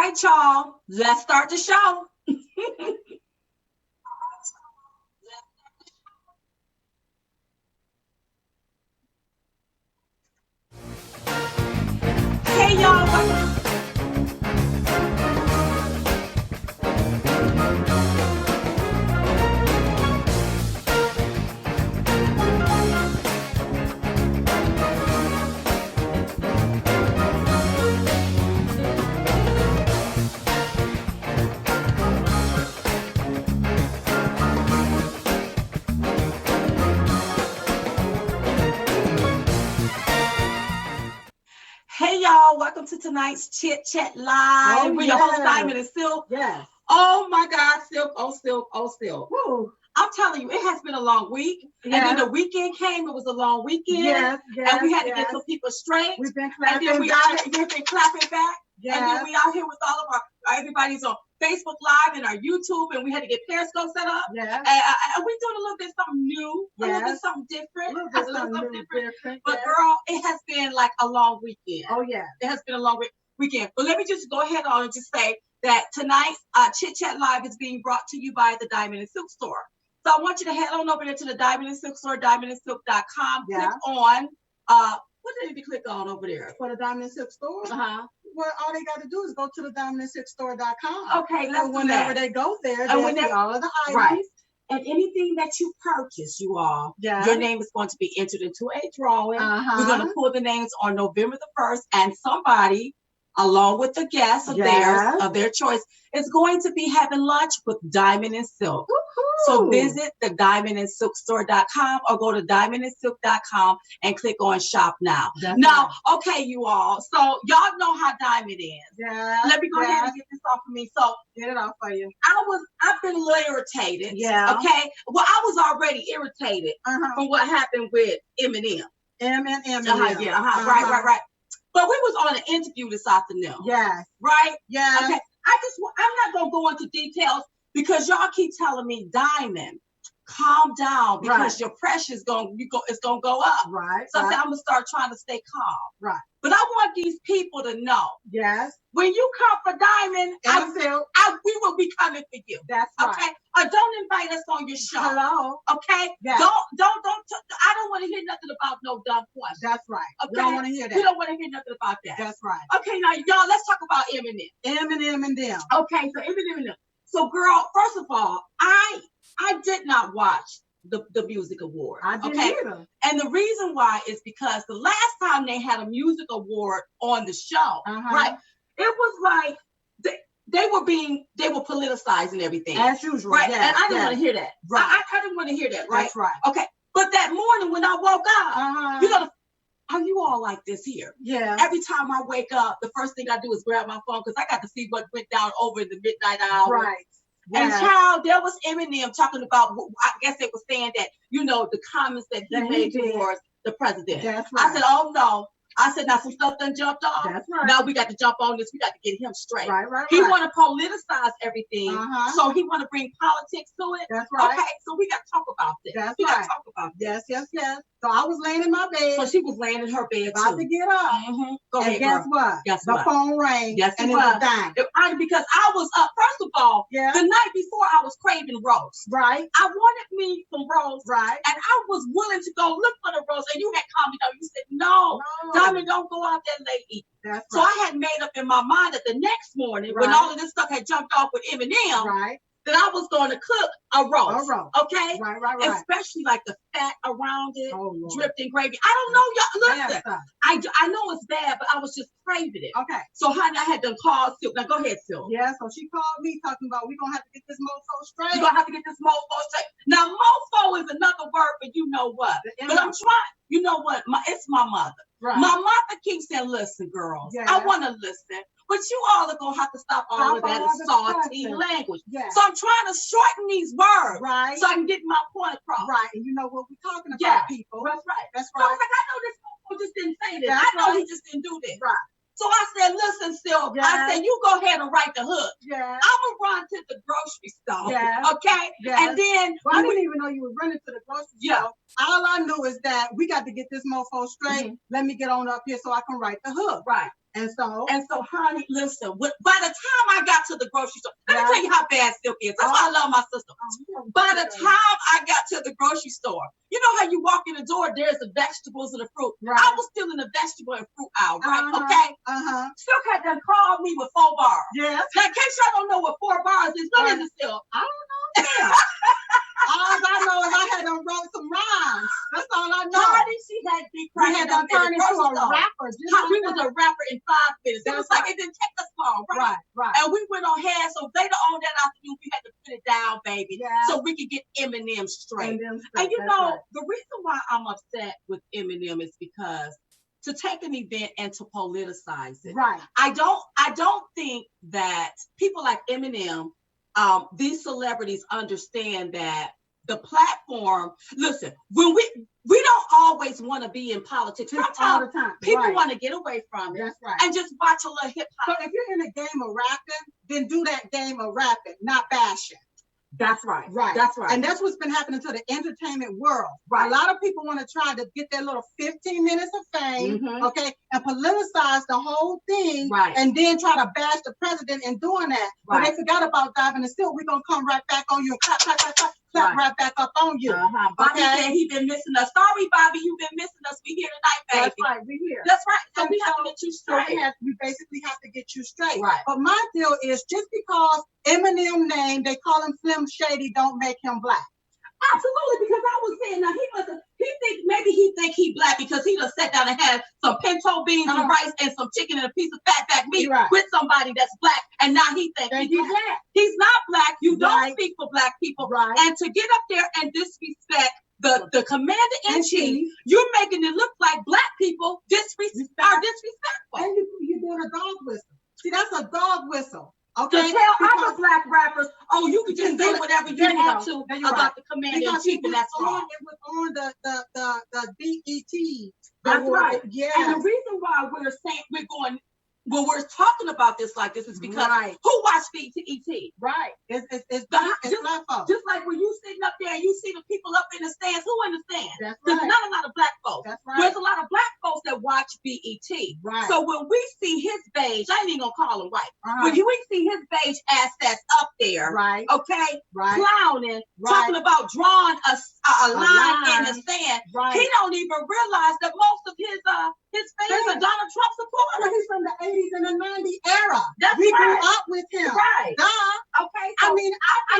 right, y'all. Let's start the show. Hey, y'all. Hey, y'all. Welcome to tonight's Chit Chat Live. We're your host, Diamond and Silk. Yes. Oh, my God, Silk. Oh, Silk. Oh, Silk. Woo. I'm telling you, it has been a long week. Yes. And then the weekend came. It was a long weekend. Yes, and we had to get some people straight. We've been clapping and then we've been clapping back. Yes. And then we out here with all of everybody's on Facebook Live and our YouTube, and we had to get Periscope set up. Yeah. And we're doing a little bit something new, a little bit something different. A little something different. But girl, it has been like a long weekend. Oh, yeah. It has been a long weekend. But let me just go ahead on and just say that tonight's Chit Chat Live is being brought to you by the Diamond and Silk Store. So I want you to head on over there to the Diamond and Silk Store, diamondandsilk.com. Yeah. Click on, what did you click on over there? For the Diamond and Silk Store? Uh-huh. Well, all they got to do is go to the diamondandsilkstore.com. Okay, let's do whenever that. they go there, And they'll see all of the items. Right. And anything that you purchase, you all, your name is going to be entered into a drawing. We're going to pull the names on November the 1st, and somebody, along with the guests of theirs, of their choice, is going to be having lunch with Diamond and Silk. So visit the diamondandsilkstore.com or go to diamondandsilk.com and click on shop now. Now, okay, you all. So y'all know how Diamond is. Yeah. Let me go ahead and get this off of me. So get it off for you. I've been a little irritated. Yeah. Okay. Well, I was already irritated from what happened with Eminem. Eminem. Right. But we was on an interview this afternoon. Yes. Right? Yeah. Okay. I'm not gonna go into details because y'all keep telling me, Diamond, calm down because your pressure is gonna go up. Right. So I said I'm gonna start trying to stay calm. Right. But I want these people to know. Yes. When you come for Diamond, we will be coming for you. That's right. Okay. Don't invite us on your show. Hello. Okay. Yes. Don't. I don't want to hear nothing about no dumb questions. That's right. Okay. We don't want to hear that. We don't want to hear nothing about that. That's right. Okay. Now, y'all, let's talk about Eminem. Eminem and them. Okay. So Eminem. So, girl, first of all, I did not watch the music award. I didn't either. And the reason why is because the last time they had a music award on the show, right? It was like they were politicizing everything. As usual. Right. Yes, and I didn't want to hear that. Right. I didn't want to hear that, right? That's right. Okay. But that morning when I woke up, you know, are you all like this here? Yeah. Every time I wake up, the first thing I do is grab my phone because I got to see what went down over in the midnight hour. Right. And child, there was Eminem talking about, I guess it was saying that, you know, the comments that he made towards the president. That's right. I said, oh no. I said, now some stuff done jumped off. That's right. Now we got to jump on this. We got to get him straight. Right. He want to politicize everything. So he want to bring politics to it. That's right. Okay, so we got to talk about this. We got to talk about this. Yes. So I was laying in my bed. So she was laying in her bed about to get up. Go ahead, guess what? The phone rang. Yes, and it was dying. Because I was up. First of all, the night before I was craving roast. Right. I wanted me some roast. Right. And I was willing to go look for the roast. And you had calmed me down. You said, no. Diamond, don't go out that late eating. That's so I had made up in my mind that the next morning, when all of this stuff had jumped off with Eminem, that I was going to cook a roast. Okay? Right. Especially like the fat around it, dripped in gravy. I don't know, y'all. Listen, I know it's bad, but I was just craving it. Okay. So honey, I had done called Silk. Now go ahead, Silk. Yeah, so she called me talking about we're going to have to get this mofo straight. You're going to have to get this mofo straight. Now, mofo is another word for you know what. But I'm trying. You know what? It's my mother. Right. My mother keeps saying, listen, girls, I want to listen. But you all are going to have to stop all of that salty language. So I'm trying to shorten these words so I can get my point across. Right. And you know what we're talking about, people. That's right. That's So I right. was like, I know this motherfucker just didn't say this. I know he just didn't do this. Right. So I said, listen, Silk. I said, you go ahead and write the hook. Yeah. I'm going to run to the grocery store. Okay? And then... Well, I didn't even know you were running to the grocery store. All I knew is that we got to get this mofo straight. Let me get on up here so I can write the hook. Right. And so, honey, listen. By the time I got to the grocery store, let me tell you how bad Silk is. That's why I love my sister. By the time I got to the grocery store, you know how you walk in the door, there's the vegetables and the fruit. Right. I was still in the vegetable and fruit aisle, right? Okay. Silk had done called me with 4 bars. Yes. Now, in case y'all don't know what 4 bars is, what is it, Silk? I don't know. Yeah. All I know is I had done wrote some rhymes. That's all I know. Honey, she had big crack. We had done turned into a rapper. We was a rapper in 5 minutes. It was like it didn't take us long, right? Right. And we went on ahead. So later on that afternoon, we had to put it down, baby, so we could get Eminem straight. And you know, the reason why I'm upset with Eminem is because to take an event and to politicize it. Right. I don't think that people like Eminem, these celebrities understand that the platform, listen, when we don't always want to be in politics. Sometimes people want to get away from it and just watch a little hip hop. So if you're in a game of rapping, then do that game of rapping, not bashing. That's right. Right. That's right. And that's what's been happening to the entertainment world. Right. A lot of people want to try to get their little 15 minutes of fame, okay, and politicize the whole thing, and then try to bash the president in doing that. But they forgot about diving the silk. We're going to come right back on you and clap right back up on you. Bobby said he been missing us. Sorry, Bobby, you've been missing us. We here tonight, baby. That's right. We here. That's right. So we have to get you straight. So we basically have to get you straight. Right. But my deal is just because Eminem name, they call him Slim Shady, don't make him black. Absolutely, because I was saying now he think he black because he done sat down and had some pinto beans and rice and some chicken and a piece of fatback meat with somebody that's black, and now he think he's black. He's not black. You don't speak for black people. Right. And to get up there and disrespect the commander-in-chief, you're making it look like black people are disrespectful. And you're doing a dog whistle. See, that's a dog whistle. Okay. To tell other black rappers, oh, you can just say whatever you want to about the commander-in-chief, and that's wrong. It was on the BET. That's right. Yeah. And the reason why we're saying we're talking about this like this is because who watched BET? Right. It's black folks. Just like when you sitting up there and you see the people up in the stands, who in the stands? That's right. There's not a lot of black folks. That's right. There's a lot of black folks that watch BET. Right. So when we see his beige, I ain't even gonna call him white. When we see his beige ass that's up there, okay, clowning, talking about drawing a line in the sand, he don't even realize that most of his fans are Donald Trump supporters. He's from the 80s and the 90s era. We grew up with him. Right. Duh. Okay. So I mean, I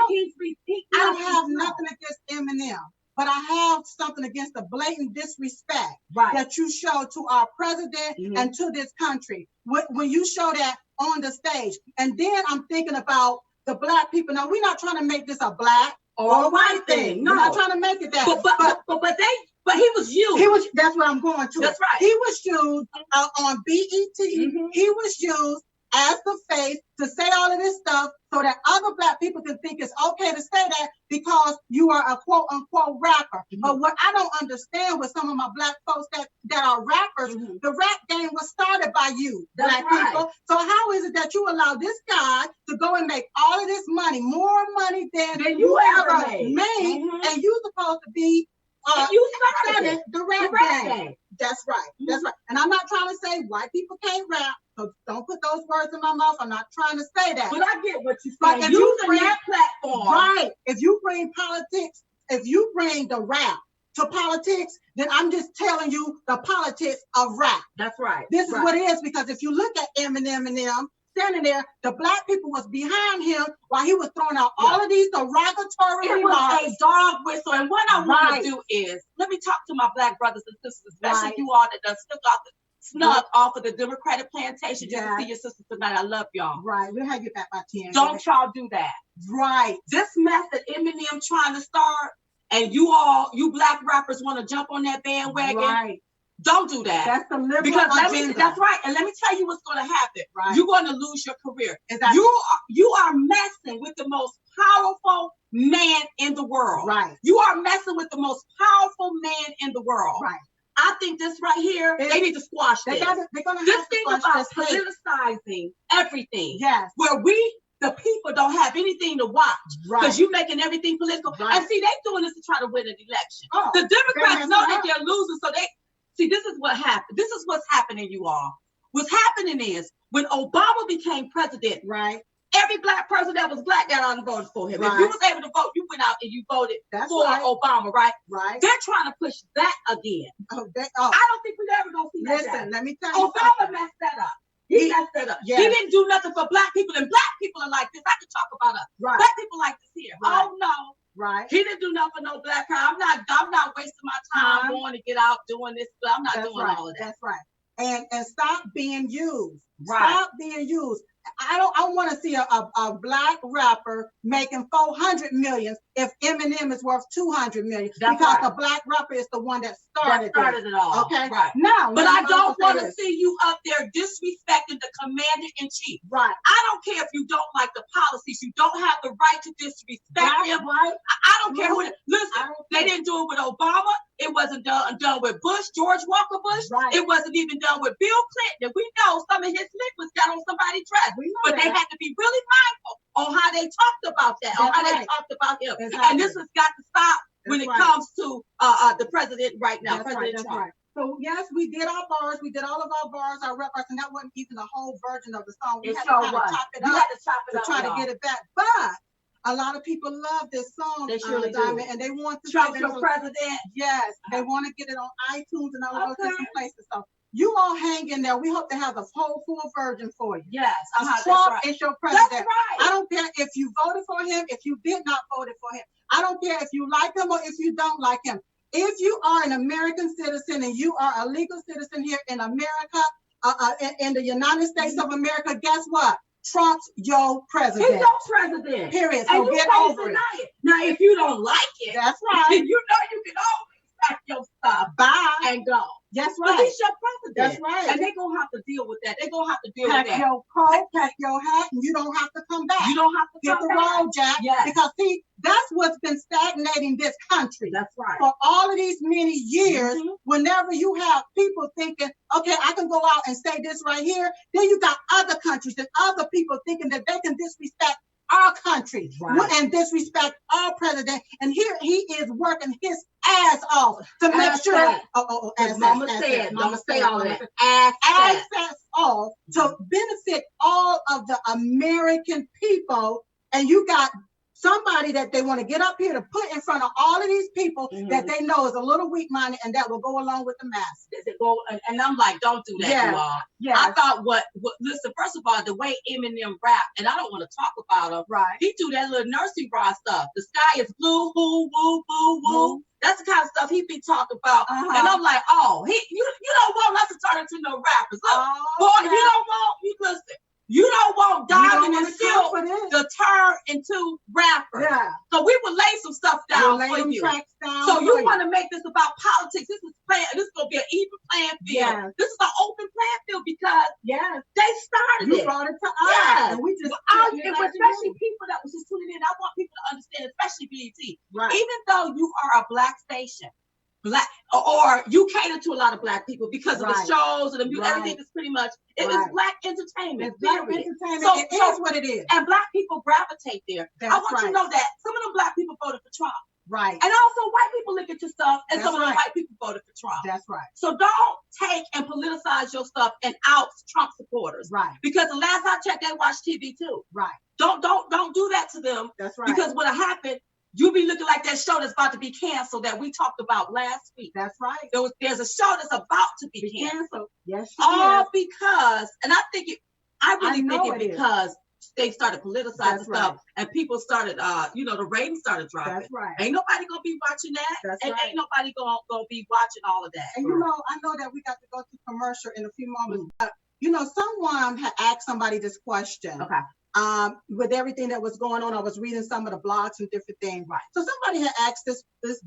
don't have nothing against Eminem, but I have something against the blatant disrespect that you show to our president and to this country. When you show that on the stage. And then I'm thinking about the black people. Now, we're not trying to make this a black or a white thing. No. We're not trying to make it that. But he was used. That's what I'm going to. That's right. He was used on BET. He was used as the face to say all of this stuff so that other black people can think it's okay to say that because you are a quote unquote rapper. But what I don't understand with some of my black folks that are rappers, the rap game was started by you, black people. So how is it that you allow this guy to go and make all of this money, more money than you ever made, and you supposed to be you started the rap game. That's right. That's right. And I'm not trying to say white people can't rap. So don't put those words in my mouth. I'm not trying to say that. But I get what you're saying. But if you bring that platform, if you bring politics, if you bring the rap to politics, then I'm just telling you the politics of rap. That's right. This is what it is, because if you look at Eminem and them standing there, the black people was behind him while he was throwing out all of these derogatory remarks. It was a dog whistle. And what I want to do is, let me talk to my black brothers and sisters, especially you all that done snuck off of the Democratic plantation just to see your sisters tonight. I love y'all. Right. We'll have you back by 10. Don't y'all do that. Right. This mess that Eminem trying to start, and you black rappers want to jump on that bandwagon. Right. Don't do that. That's the liberal agenda. That's right. And let me tell you what's going to happen. Right. You're going to lose your career. Exactly. You are messing with the most powerful man in the world. Right. You are messing with the most powerful man in the world. Right. I think this right here, they need to squash this. They're gonna this thing about politicizing everything. Yes. Where the people don't have anything to watch because you're making everything political. Right. And see, they're doing this to try to win an election. Oh, the Democrats know that they're losing, so this is what happened. This is what's happening, you all. what's happening is when Obama became president, right, every black person that was black got out and voted for him. Right. If you was able to vote, you went out and you voted for Obama, right? Right. They're trying to push that again. I don't think we're ever gonna see that. Listen, let me tell you, Obama messed that up. He messed that up. Yes. He didn't do nothing for black people, and black people are like this. I can talk about us. Right. Black people like this here. Right. Oh no. Right. He didn't do nothing for no black guy. I'm not wasting my time going to get out doing this. But I'm not doing all of that. That's right. And stop being used. Right. Stop being used. I want to see a black rapper making 400 million if Eminem is worth 200 million. That's because right. the black rapper is the one that started it all. Okay. Right. Now, but I don't want to see you up there disrespecting the commander-in-chief. Right. I don't care if you don't like the policies. You don't have the right to disrespect him. Right. I don't care who. Listen, they didn't do it with Obama. It wasn't done with Bush, George Walker Bush. Right. It wasn't even done with Bill Clinton. And we know some of his liquids got on somebody's dress. But they had to be really mindful on how they talked about that, on how they talked about him. Exactly. And this has got to stop when it comes to the president right now, President Trump. Right. So yes, we did our bars. We did all of our bars, our records, and that wasn't even the whole version of the song. We had to chop it up. You had to chop it up to try to get it back. But a lot of people love this song, they surely Diamond, and they want to Trump your president. Yes, they want to get it on iTunes and all of those different places. So you all hang in there. We hope to have the whole full version for you. Yes, Trump is your president. That's right. I don't care if you voted for him, if you did not vote for him. I don't care if you like him or if you don't like him. If you are an American citizen and you are a legal citizen here in America, in the United States of America, guess what? Trump's your president. He's your president. Period. So get over it. Now, if you don't like it, that's right. You know you can always pack your stuff, bye, and go. That's right. But he's your president. That's right. And they're going to have to deal with that. They're going to have to deal pack with that. Pack your coat, pack your hat, and you don't have to come back. You don't have to hit come the back. road, Jack. Yes. Because see, that's what's been stagnating this country. That's right. For all of these many years, whenever you have people thinking, okay, I can go out and say this right here, then you got other countries and other people thinking that they can disrespect our country and disrespect our president. And here he is working his ass off to make sure. Mama say all that. Ass off to benefit all of the American people. And you got somebody that they want to get up here to put in front of all of these people that they know is a little weak-minded and that will go along with the masses. And I'm like, don't do that, you all. Yeah. I thought listen, first of all, the way Eminem rap, and I don't want to talk about him. Right. He do that little nursery rhyme stuff. The sky is blue, woo, woo, woo, woo. That's the kind of stuff he be talking about. And I'm like, you don't want us to turn into no rappers. Boy, you listen. You don't want Diamond and Silk to turn into rappers. Yeah. So we will lay some stuff down for you. So you want to make this about politics. This is going to be an even playing field. Yeah. This is an open playing field because they started You brought it to us. Yeah. And we just especially people that was just tuning in. I want people to understand, especially BET. Right. Even though you are a black station, or you cater to a lot of black people because of the shows and the music, everything is pretty much it is black entertainment. It's black entertainment. So it is what it is. And black people gravitate there. I want you to know that some of them black people voted for Trump. Right. And also white people look at your stuff and some of the white people voted for Trump. That's right. So don't take and politicize your stuff and out Trump supporters. Right. Because the last I checked, they watch TV too. Right. Don't do that to them. That's right. Because what'll happen, you'll be looking like that show that's about to be canceled that we talked about last week. That's right. There's a show that's about to be canceled. Yes. All because, and I really think it because they started politicizing stuff and people started, the ratings started dropping. That's right. Ain't nobody gonna be watching that. That's and ain't nobody gonna be watching all of that. And I know that we got to go to commercial in a few moments. But, someone had asked somebody this question. Okay. With everything that was going on, I was reading some of the blogs and different things. Right. So somebody had asked this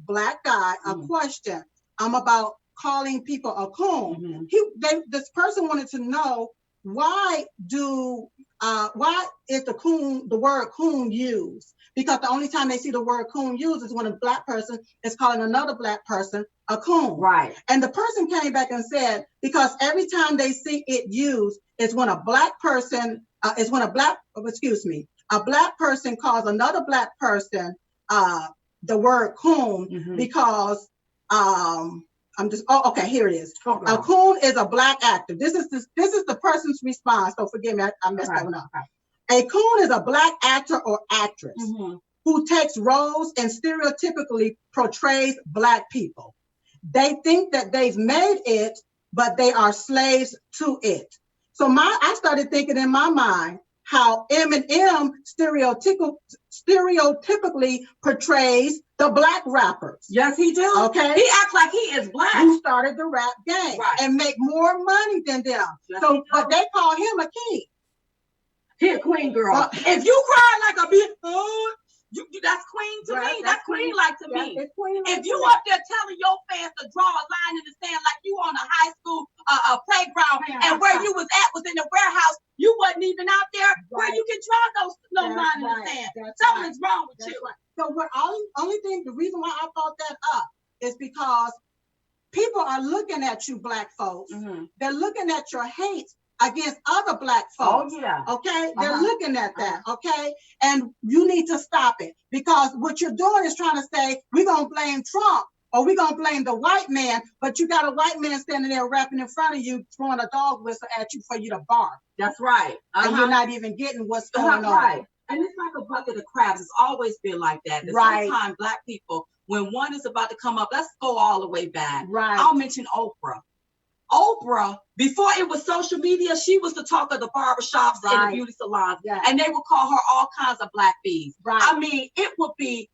black guy a question about calling people a coon. This person wanted to know why is the word coon used? Because the only time they see the word coon used is when a black person is calling another black person a coon. Right. And the person came back and said, because every time they see it used is when a black person a black person calls another black person the word coon because okay, here it is. A coon is a black actor. This is the person's response. So forgive me, I messed that one up. A coon is a black actor or actress who takes roles and stereotypically portrays black people. They think that they've made it, but they are slaves to it. So I started thinking in my mind how Eminem stereotypically portrays the black rappers. Yes, he do. Okay. He acts like he is black. Who started the rap game and make more money than them. Yes, but they call him a king. He a queen, girl. If you cry like a bitch, that's queen to me. That's queen like to me. If you up there telling your fans to draw a line in the sand like you on a high school playground and where you was at was in the warehouse, you wasn't even out there where you can draw no line in the sand. Something's wrong with you. So the reason why I brought that up is because people are looking at you, black folks. They're looking at your hate against other black folks. Oh, yeah. Okay? They're looking at that, okay? And you need to stop it because what you're doing is trying to say, we're going to blame Trump or we're going to blame the white man, but you got a white man standing there rapping in front of you, throwing a dog whistle at you for you to bark. That's right. And you're not even getting what's going on. Right. And it's like a bucket of crabs. It's always been like that. Sometimes black people, when one is about to come up, let's go all the way back. Right. I'll mention Oprah. Oprah, before it was social media, she was the talk of the barbershops and the beauty salons. And they would call her all kinds of black bees. I mean, it would be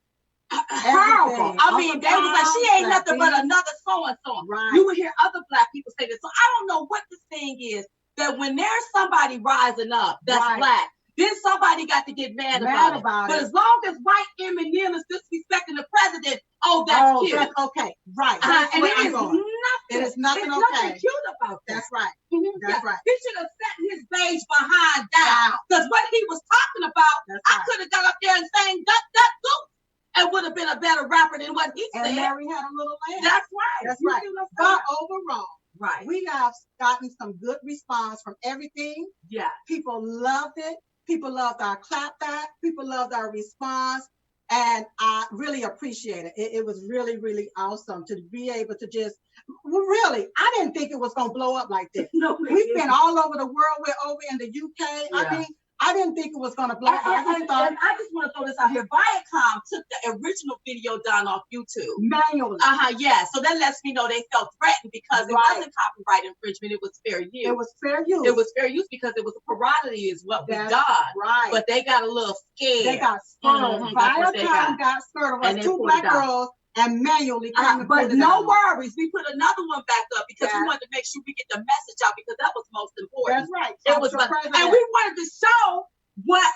horrible. I mean, they was like, she ain't nothing but another so-and-so. You would hear other black people say this. So I don't know what this thing is that when there's somebody rising up that's black, then somebody got to get mad about it. But as long as white Eminem is disrespecting the president, that's cute. That's okay. Right. And it is nothing. It is nothing okay. Nothing cute about that. That's right. That's right. He should have set his beige behind down. Because what he was talking about, I could have got up there and sang duck, duck, goose. And would have been a better rapper than what he said. And Mary had a little lamb. That's right. That's right. But overall, we have gotten some good response from everything. Yeah. People loved it. People loved our clap back. People loved our response. And I really appreciate it. It was really, really awesome to be able to just, really, I didn't think it was going to blow up like this. No, we've been all over the world. We're over in the UK. Yeah. I didn't think it was going to blow up. And I just want to throw this out here. Viacom took the original video down off YouTube. Manually. Yeah. So that lets me know they felt threatened because it wasn't copyright infringement. It was fair use. It was fair use. It was fair use because it was a parody is what we done. Right. But they got a little scared. They got scared. Viacom got scared of us. Two black girls and manually but no worries, we put another one back up because we wanted to make sure we get the message out because that was most important. That's right. It was, and we wanted to show what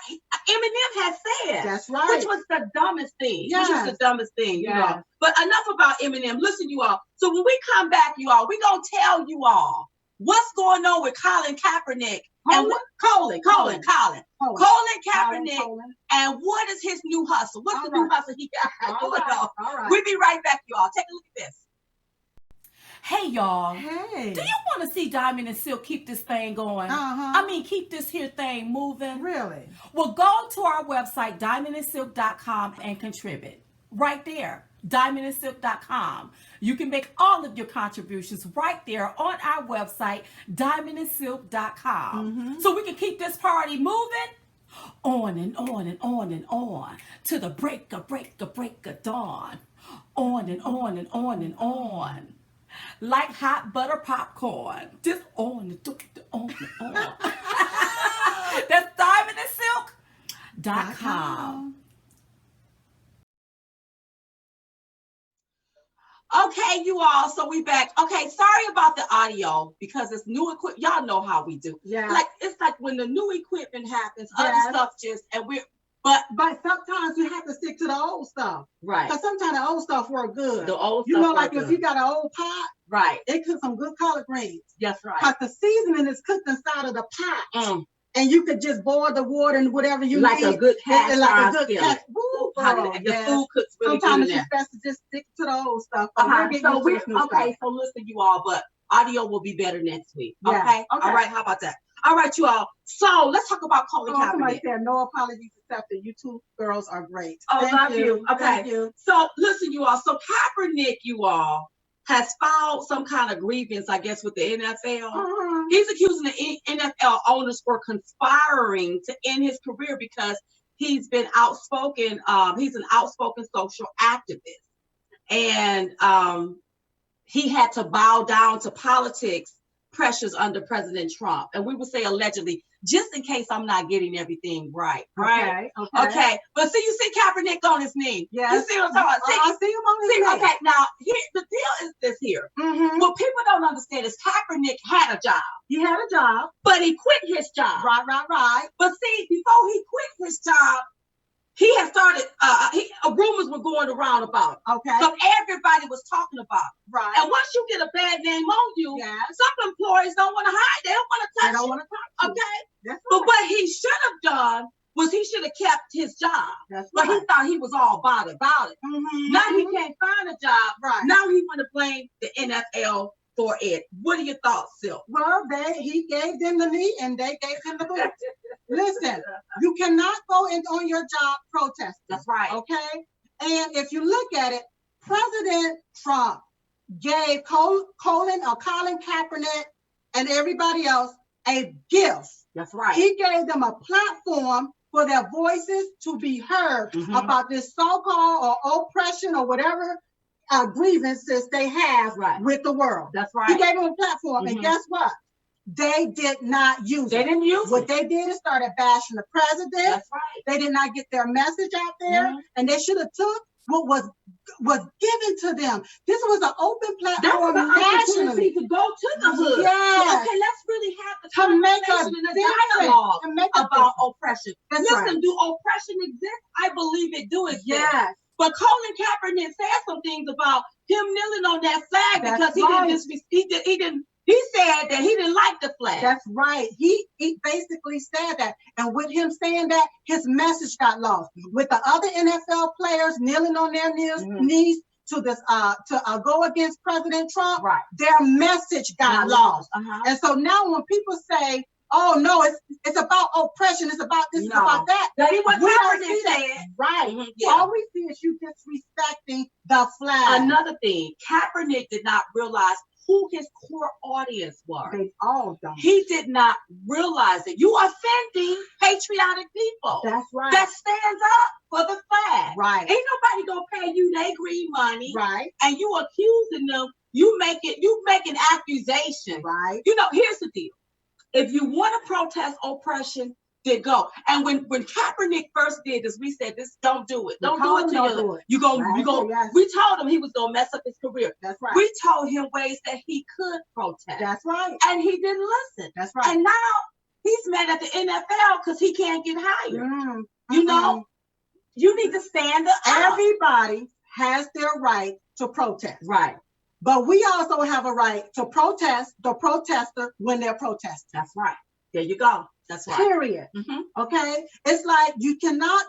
Eminem had said. That's right. Which was the dumbest thing. Which was the dumbest thing, you know. But enough about Eminem. Listen, you all. So when we come back, you all, we're gonna tell you all what's going on with Colin Kaepernick and Colin Kaepernick, and what is his new hustle? What's the new hustle he got going on? We'll be right back, you all. Take a look at this. Hey, y'all. Hey. Do you want to see Diamond and Silk keep this thing going? I mean, keep this here thing moving? Really? Well, go to our website, diamondandsilk.com, and contribute. Right there, diamondandsilk.com. You can make all of your contributions right there on our website, diamondandsilk.com. So we can keep this party moving on and on and on and on to the break of dawn. On and on and on and on. Like hot butter popcorn. Just on and on and on. That's diamondandsilk.com. Okay, you all, so we back. Okay, sorry about the audio because it's new equipment. Y'all know how we do. Yeah. Like, it's like when the new equipment happens, other stuff just, and but sometimes you have to stick to the old stuff. Right. Because sometimes the old stuff work good. The old stuff. You know, like if you got an old pot, right, it cook some good collard greens. That's right. Because the seasoning is cooked inside of the pot. And you could just boil the water and whatever you like need. A good cast like a good cast. The food cooks really sometimes good. Sometimes it's best to just stick to the old stuff. So listen, you all, but audio will be better next week. Okay? All right, how about that? All right, you all. So let's talk about Colin Kaepernick. Somebody said no apologies accepted. You two girls are great. Oh, love you. Okay. Thank you. So listen, you all. So Kaepernick, you all, has filed some kind of grievance, I guess, with the NFL. He's accusing the NFL owners for conspiring to end his career because he's been outspoken. He's an outspoken social activist. And he had to bow down to politics pressures under President Trump. And we would say allegedly, just in case I'm not getting everything right. Okay. But see, you see Kaepernick on his knee. Yeah. You see what I'm talking about? I see him on his knee. Okay, now here the deal is this here. What people don't understand is Kaepernick had a job. He had a job. But he quit his job. Right. But see, before he quit his job, he had started, rumors were going around about it. Okay. So everybody was talking about it. Right. And once you get a bad name on you, some employees don't want to hide. They don't want to touch you. They don't want to touch you. Okay. That's But right. what he should have done was he should have kept his job. That's but right. He thought he was all about it. Now he can't find a job. Right. Now he want to blame the NFL for it. What are your thoughts, Sil? Well, he gave them the knee and they gave him the boot. Listen, you cannot go in on your job protesting. That's right. Okay? And if you look at it, President Trump gave Colin Kaepernick and everybody else a gift. That's right. He gave them a platform for their voices to be heard about this so-called or oppression or whatever grievances they have with the world. That's right. He gave them a platform, and guess what? They did not use it. They didn't use what it. They did is started bashing the president. That's right. They did not get their message out there, and they should have took what was given to them. This was an open platform nationally to go to the hood. Yes. Okay, let's really have the to make a conversation and a dialogue about oppression. That's Listen, right. do oppression exist? I believe it do exist. Yes. But Colin Kaepernick said some things about him kneeling on that flag because he said that he didn't like the flag. That's right. He basically said that. And with him saying that, his message got lost. With the other NFL players kneeling on their knees to this to go against President Trump, their message got lost. And so now when people say, oh no, it's about oppression, it's about this, it's about that. That ain't what Kaepernick said. Right. All we see is you disrespecting the flag. Another thing, Kaepernick did not realize who his core audience was. They all don't. He did not realize it. You offending patriotic people. That's right. That stands up for the flag. Right. Ain't nobody gonna pay you their green money. Right. And you accusing them. You making accusations. Right. You know, here's the deal. If you want to protest oppression, then go. And when Kaepernick first did this, we said, "This don't do it. Don't do it to you. We told him he was gonna mess up his career. That's right. We told him ways that he could protest. That's right. And he didn't listen. That's right. And now he's mad at the NFL because he can't get hired. You know, you need to stand up. Everybody has their right to protest. Right. But we also have a right to protest the protester when they're protesting. That's right. There you go. That's right. Period. Okay? It's like you cannot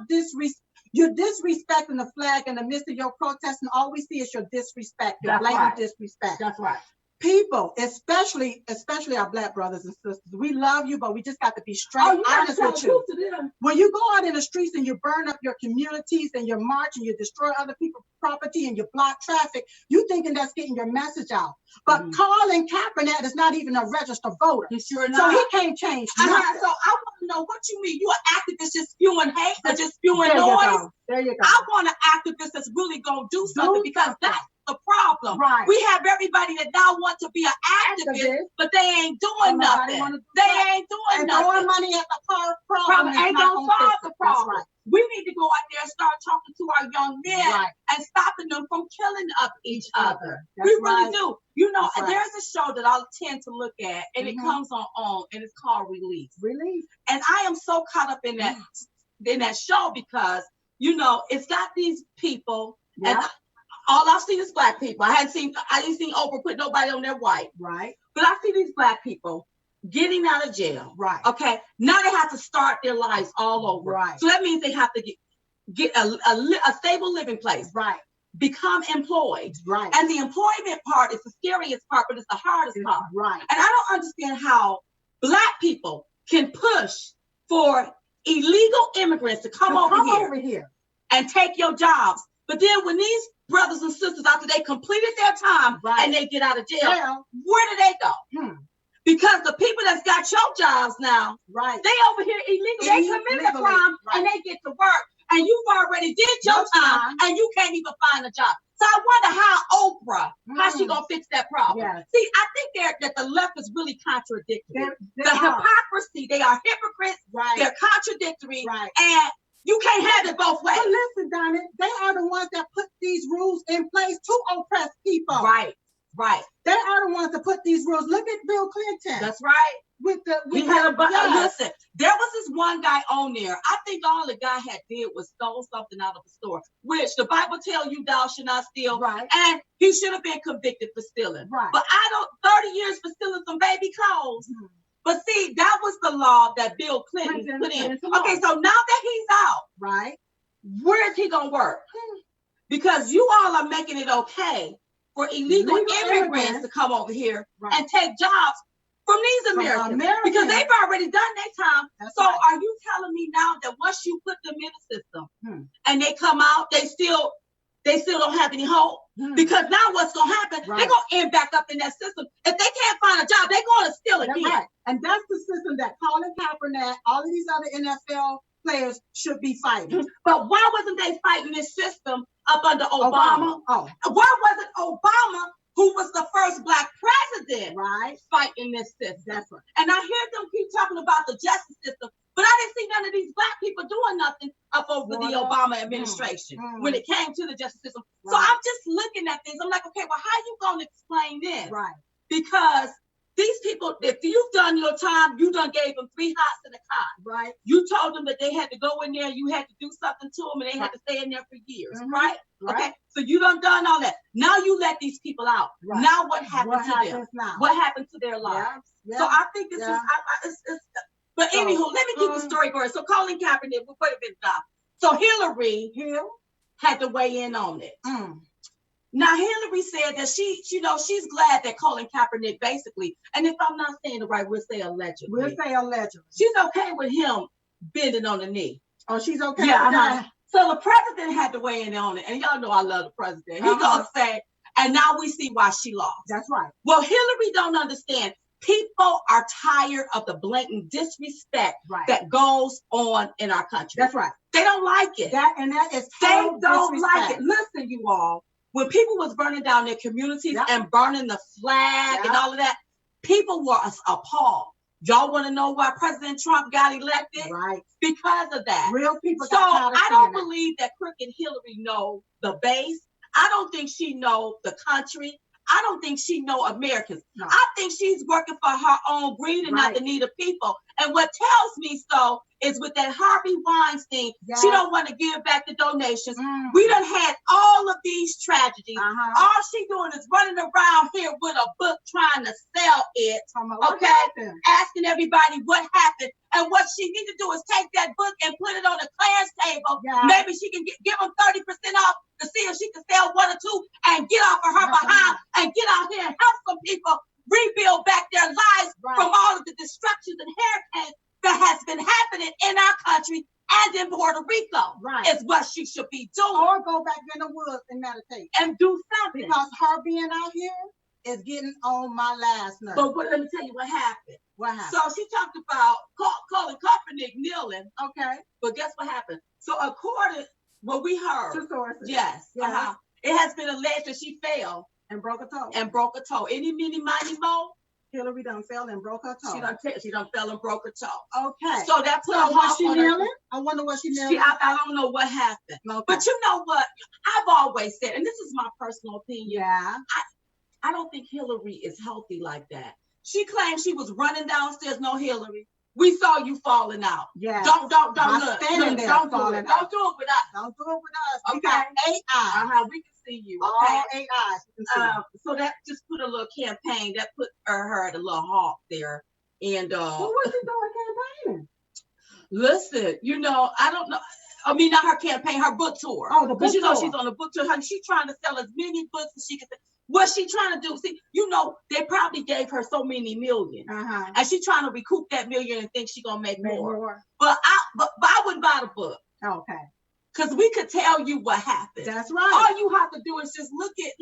you're disrespecting the flag in the midst of your protest, and all we see is your disrespect, your blatant disrespect. That's right. People, especially our Black brothers and sisters, we love you, but we just got to be straight honest with you. When you go out in the streets and you burn up your communities and you march and you destroy other people's property and you block traffic, you thinking that's getting your message out. But Colin Kaepernick is not even a registered voter. He's sure not. So he can't change nothing. So I want to know what you mean. You an activist just spewing hate or just spewing noise? There you go. I want an activist that's really going to do something because that's the problem. Right. We have everybody that now want to be an activist, but they ain't doing nothing. They ain't doing and nothing. Throwing money at the problem ain't gonna solve the problem. Right. We need to go out there and start talking to our young men and stopping them from killing up each other. We really do. You know, there's a show that I tend to look at, and it comes on, and it's called Release. And I am so caught up in that show because, you know, it's got these people, and all I've seen is Black people. I didn't see Oprah put nobody on their white. Right. But I see these Black people getting out of jail. Right. Okay. Now they have to start their lives all over. Right. So that means they have to get a stable living place. Right. Become employed. Right. And the employment part is the scariest part, but it's the hardest part. Right. And I don't understand how Black people can push for illegal immigrants to come over here here and take your jobs. But then when these brothers and sisters, after they completed their time and they get out of jail, where do they go? Because the people that's got your jobs now, they over here illegal. They commit a crime and they get to work. And you've already did your time and you can't even find a job. So I wonder how Oprah, how she gonna fix that problem? See, I think that the left is really contradictory. The hypocrisy, they are hypocrites, they're contradictory, and you can't have it both ways. But listen, Donna, they are the ones that put these rules in place to oppress people. Right. They are the ones that put these rules. Look at Bill Clinton. That's right. Listen, there was this one guy on there. I think all the guy had did was stole something out of a store, which the Bible tells you thou shalt not steal. And he should have been convicted for stealing. But 30 years for stealing some baby clothes. But see, that was the law that Bill Clinton put in. Okay, so now that he's out, where is he gonna work? Because you all are making it okay for illegal immigrants to come over here and take jobs from these Americans. Because they've already done their time. Are you telling me now that once you put them in the system and they come out, they still don't have any hope? Because now what's gonna happen? They're gonna end back up in that system. If they can't find a job, they're gonna steal again. And that's the system that Colin Kaepernick, all of these other NFL players should be fighting. But why wasn't they fighting this system up under Obama? Why wasn't Obama, who was the first Black president, fighting this system? That's right. And I hear them keep talking about the justice system, but I didn't see none of these Black people doing nothing up over the Obama administration when it came to the justice system. So I'm just looking at things. I'm like, okay, well, how you gonna explain this? Because these people, if you've done your time, you done gave them 3 hots in the car. You told them that they had to go in there, you had to do something to them, and they had to stay in there for years, Okay, so you done all that. Now you let these people out. Now what happened to them? What happened to their lives? So I think it's just, but anywho, let me keep the story going. So Colin Kaepernick, we'll put it in now. So Hillary had to weigh in on it. Now Hillary said that she's glad that Colin Kaepernick basically, and if I'm not saying it right, we'll say allegedly. She's okay with him bending on the knee. Oh, she's okay with that? So the president had to weigh in on it, and y'all know I love the president. He gonna say, and now we see why she lost. That's right. Well, Hillary don't understand. People are tired of the blatant disrespect that goes on in our country. That's right. They don't like it. That is they don't like it. Listen, you all. When people was burning down their communities and burning the flag and all of that, people were appalled. Y'all want to know why President Trump got elected? Because of that. Real people. So I don't believe that crooked Hillary know the base. I don't think she know the country. I don't think she know Americans. I think she's working for her own greed and not the need of people. And what tells me so is with that Harvey Weinstein, she don't want to give back the donations. We done had all of these tragedies. All she doing is running around here with a book trying to sell it. Asking everybody what happened. And what she needs to do is take that book and put it on the clearance table. Maybe she can give them 30% off to see if she can sell 1 or 2 and get off of her behind and get out here and help some people rebuild back their lives from all of the destructions and hurricanes that has been happening in our country and in Puerto Rico. Is what she should be doing. Or go back in the woods and meditate. And do something. Because her being out here is getting on my last nerve. But let me tell you what happened. What happened? So she talked about Colin Kaepernick kneeling. Okay. But guess what happened? So according what we heard. 2 sources. Yes. It has been alleged that she fell. And broke a toe. Any, mini, miny, mo. Hillary done fell and broke her toe. She done fell and broke her toe. Okay. So that put her was she kneeling? I wonder what she kneeling. I don't know what happened. Okay. But you know what? I've always said, and this is my personal opinion. I don't think Hillary is healthy like that. She claimed she was running downstairs. No, Hillary. We saw you falling out. Don't look. Don't do it. Don't do it with us. Don't do it with us. We got AI. We can see you. All AI. So that just put a little campaign that put her at a little halt there. And what was she doing campaigning? Listen, I don't know. I mean, not her campaign, her book tour. Oh, the book tour. She's on a book tour. She's trying to sell as many books as she can. What's she trying to do? See, they probably gave her so many millions, and she's trying to recoup that million and think she's gonna make more. But I wouldn't buy the book. Okay. Because we could tell you what happened. That's right. All you have to do is just look at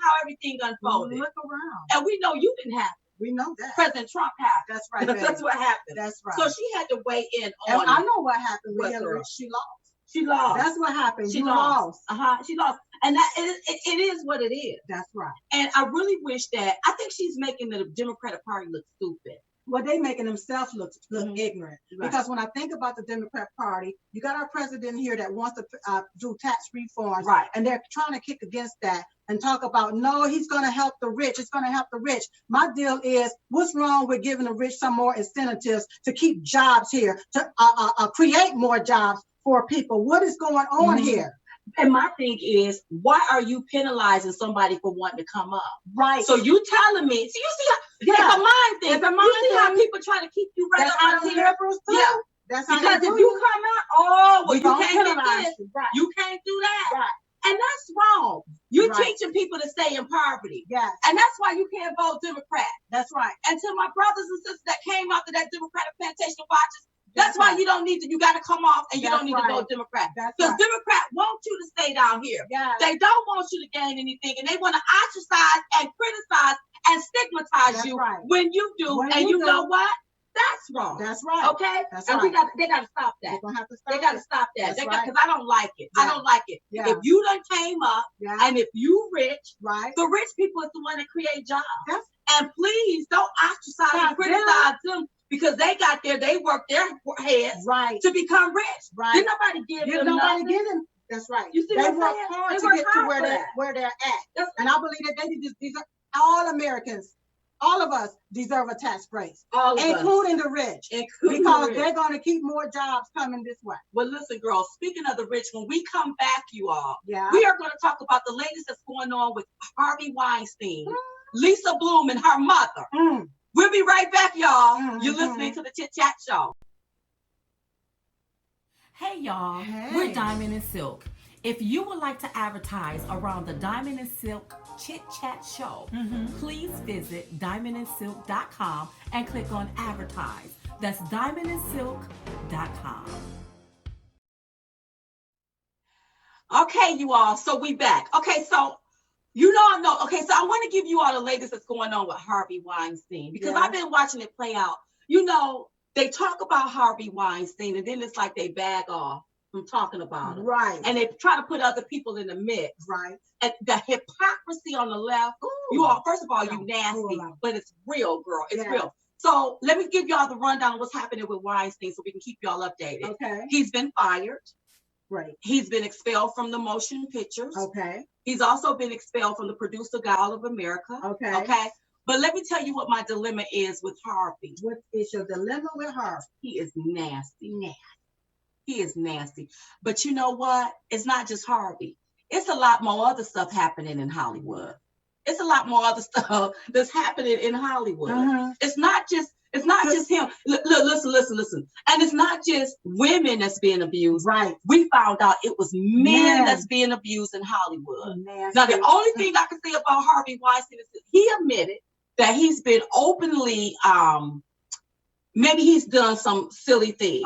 how everything unfolded. Look around. And we know you didn't happen. We know that. President Trump happened. That's right. That's what happened. That's right. So she had to weigh in and on I know what happened with Hillary. She lost. She lost. That's what happened. She lost. She lost. And that it is what it is. That's right. And I really wish that, I think she's making the Democratic Party look stupid. Well, they making themselves look ignorant. Right. Because when I think about the Democrat Party, you got our president here that wants to do tax reforms. Right. And they're trying to kick against that and talk about, no, he's going to help the rich. It's going to help the rich. My deal is, what's wrong with giving the rich some more incentives to keep jobs here, to create more jobs for people? What is going on here? And my thing is, why are you penalizing somebody for wanting to come up? Right. So you telling me, so you see how, it's a mind thing. You see how people try to keep you right up here? Liberals too. Yeah. That's how because if you come out, well, you can't get this. Right. You can't do that. Right. And that's wrong. You're teaching people to stay in poverty. Yes. And that's why you can't vote Democrat. That's right. And to my brothers and sisters that came after that Democratic plantation watches, that's why you don't need to, you got to come off and you don't need to vote Democrat. Because Democrat want you to stay down here. Yes. They don't want you to gain anything, and they want to ostracize and criticize and stigmatize you when you do. And you know what? That's wrong. That's right. Okay? That's and right. they got to stop that. They're gonna have to stop they got to stop that. Because I don't like it. Yeah. I don't like it. Yeah. If you done came up and if you rich, the rich people is the one that create jobs. And please don't ostracize and criticize them. Because they got there, they worked their heads to become rich. Right. Did nobody give them nothing? Give them. That's right. You see they what work hard to get to where they're at. And I believe that these are all Americans. All of us deserve a tax break, including the rich, because they're going to keep more jobs coming this way. Well, listen, girls, speaking of the rich, when we come back, you all, we are going to talk about the latest that's going on with Harvey Weinstein, Lisa Bloom, and her mother. We'll be right back, y'all. You're listening to the Chit Chat Show. Hey, y'all. We're Diamond and Silk. If you would like to advertise around the Diamond and Silk Chit Chat Show, please visit diamondandsilk.com and click on advertise. That's diamondandsilk.com. Okay, you all. So we back. Okay, so you know, okay, so I want to give you all the latest that's going on with Harvey Weinstein, because I've been watching it play out. You know, they talk about Harvey Weinstein, and then it's like they bag off from talking about it. Right. And they try to put other people in the mix. Right. And the hypocrisy on the left, you all, first of all, you nasty, but it's real, girl. It's real. So let me give y'all the rundown of what's happening with Weinstein so we can keep y'all updated. Okay. He's been fired. Right. He's been expelled from the motion pictures. Okay. He's also been expelled from the Producer Guild of America. Okay. Okay. But let me tell you what my dilemma is with Harvey. What is your dilemma with Harvey? He is nasty. He is nasty. But you know what? It's not just Harvey. It's a lot more other stuff happening in Hollywood. It's a lot more other stuff that's happening in Hollywood. It's not just him. Listen. And it's not just women that's being abused. Right. We found out it was men that's being abused in Hollywood. Now, the only thing I can say about Harvey Weinstein is that he admitted that he's been openly, maybe he's done some silly things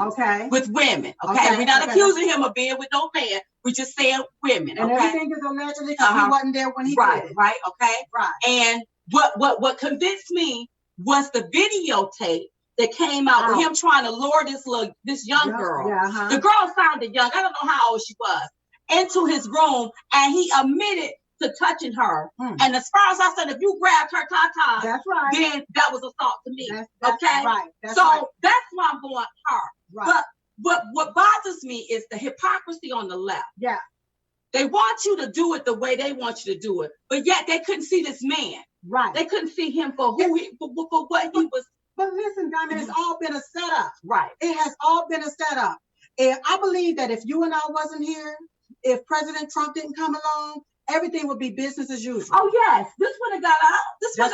with women. Okay. We're not accusing him of being with no man. We're just saying women. And everything is allegedly because he wasn't there when he did it. Right. Okay. Right. And what convinced me was the videotape that came out with him trying to lure this young girl. The girl sounded young. I don't know how old she was. Into his room, and he admitted to touching her. And as far as I said, if you grabbed her tata, then that was assault to me. That's right. That's why I'm going hard. Right. But what bothers me is the hypocrisy on the left. Yeah. They want you to do it the way they want you to do it, but yet they couldn't see this man. Right. They couldn't see him for who for what he was. But listen, Diamond, it's all been a setup. Right. It has all been a setup. And I believe that if you and I wasn't here, if President Trump didn't come along, everything would be business as usual. Oh yes, this would have got out. This would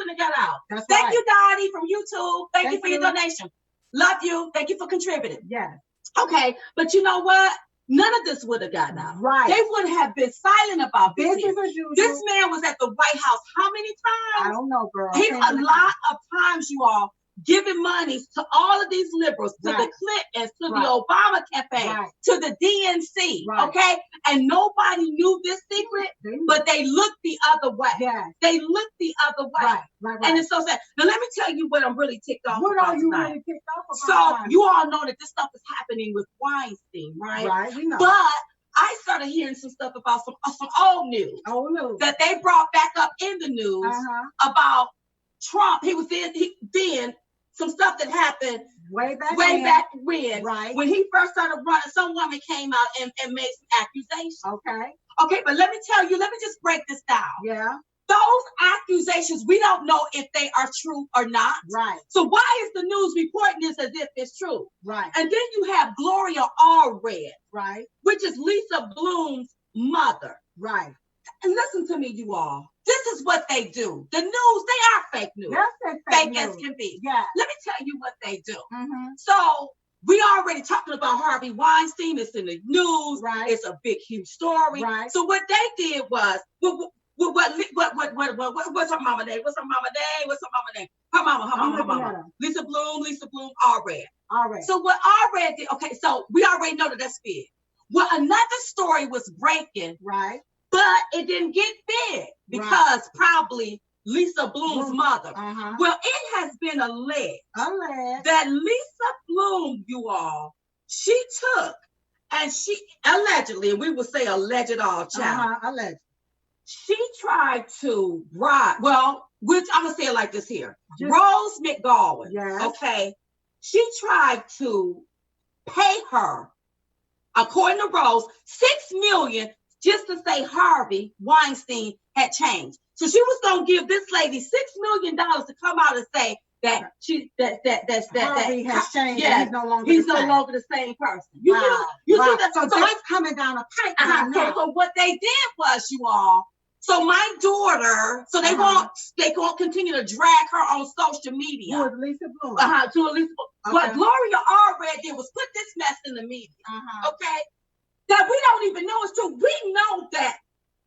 have got out. Thank you, Dottie from YouTube. Thank you for your donation. Love you. Thank you for contributing. Yes. Okay, but you know what? None of this would have gotten out. Right. They would have been silent about business as usual. This man was at the White House how many times? I don't know, girl. A lot of times, you all. giving monies to all of these liberals, to the Clintons, to the Obama campaign, to the DNC, okay? And nobody knew this secret, but they looked the other way. They looked the other way. And it's so sad. Now, let me tell you what I'm really ticked off about. What are you really ticked off about? So, you all know that this stuff is happening with Weinstein, right? Right, we know. But I started hearing some stuff about some old news. That they brought back up in the news about Trump. He was then some stuff that happened way back when. Right. When he first started running, some woman came out and made some accusations. Okay, but let me just break this down. Yeah. Those accusations, we don't know if they are true or not. Right. So why is the news reporting this as if it's true? Right. And then you have Gloria Allred, right, which is Lisa Bloom's mother. Right. And listen to me, you all. This is what they do. The news, they are fake news. That's fake as can be. Yeah. Let me tell you what they do. So we already talking about Harvey Weinstein. It's in the news. Right. It's a big, huge story. Right. So what they did was, what's her mama name? Her mama. Lisa Bloom, Allred. So what Allred did, okay, so we already know that that's big. Well, another story was breaking. Right. But it didn't get big because probably Lisa Bloom's mother. Well, it has been alleged that Lisa Bloom, you all, she took and she allegedly, and we will say alleged all child. Alleged. She tried to bribe, which I'm gonna say it like this here. Rose McGowan. Yes. Okay. She tried to pay her, according to Rose, $6 million just to say Harvey Weinstein had changed. So she was gonna give this lady $6 million to come out and say that Harvey has changed. Yeah, he's no longer the same person. You see that? So it's coming down a pipe. So what they did was, you all. So my daughter, so they won't continue to drag her on social media. To Lisa Bloom. To Lisa Bloom. Okay. What Gloria Allred did was put this mess in the media. Okay. That we don't even know is true. We know that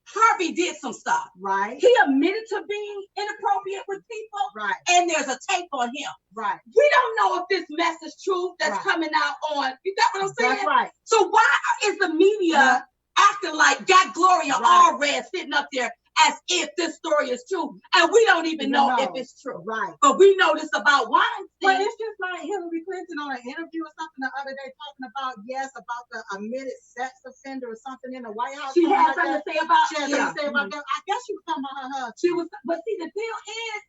Harvey did some stuff. Right. He admitted to being inappropriate with people. Right. And there's a tape on him. Right. We don't know if this mess is true that's coming out on. You got what I'm saying? That's right. So why is the media acting like got Gloria Allred sitting up there as if this story is true, and we don't even know if it's true. Right. But we know this about Weinstein. Well, it's just like Hillary Clinton on an interview or something the other day talking about the admitted sex offender or something in the White House. She had something to say about. She had something to say about that. I guess she was talking about her. She was, but see, the deal is,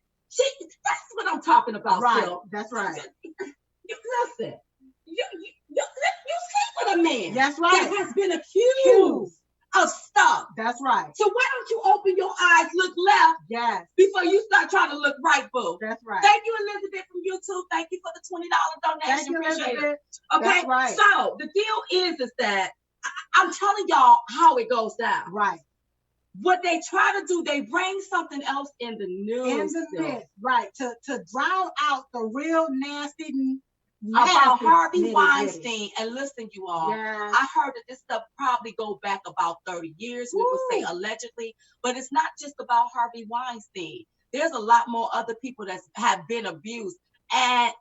that's what I'm talking about. Right. Still. That's right. Listen. You sleep with a man. That's right. That has been accused of stuff. That's right. So why don't you open your eyes, look left, before you start trying to look right, boo? That's right. Thank you, Elizabeth from YouTube. Thank you for the $20 donation. Thank you, Elizabeth. Okay. That's right. So the deal is that I'm telling y'all how it goes down. Right. What they try to do, they bring something else in the news. Right. To drown out the real nasty about Harvey Weinstein. And listen, you all, I heard that this stuff probably go back about 30 years. We would say allegedly, but it's not just about Harvey Weinstein. There's a lot more other people that have been abused, and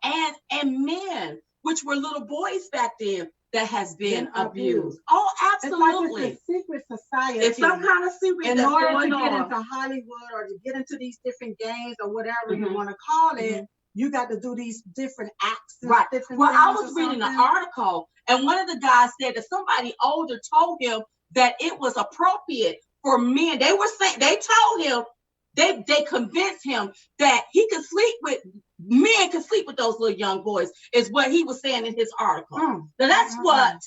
men, which were little boys back then, that has been abused. Oh, absolutely. It's like it's a secret society. It's some kind of secret. In order to get into Hollywood or to get into these different gangs or whatever you want to call it, you got to do these different acts. Right. Well, I was reading an article, and one of the guys said that somebody older told him that it was appropriate for men. They were saying, they told him, they convinced him that men could sleep with those little young boys, is what he was saying in his article. Now that's what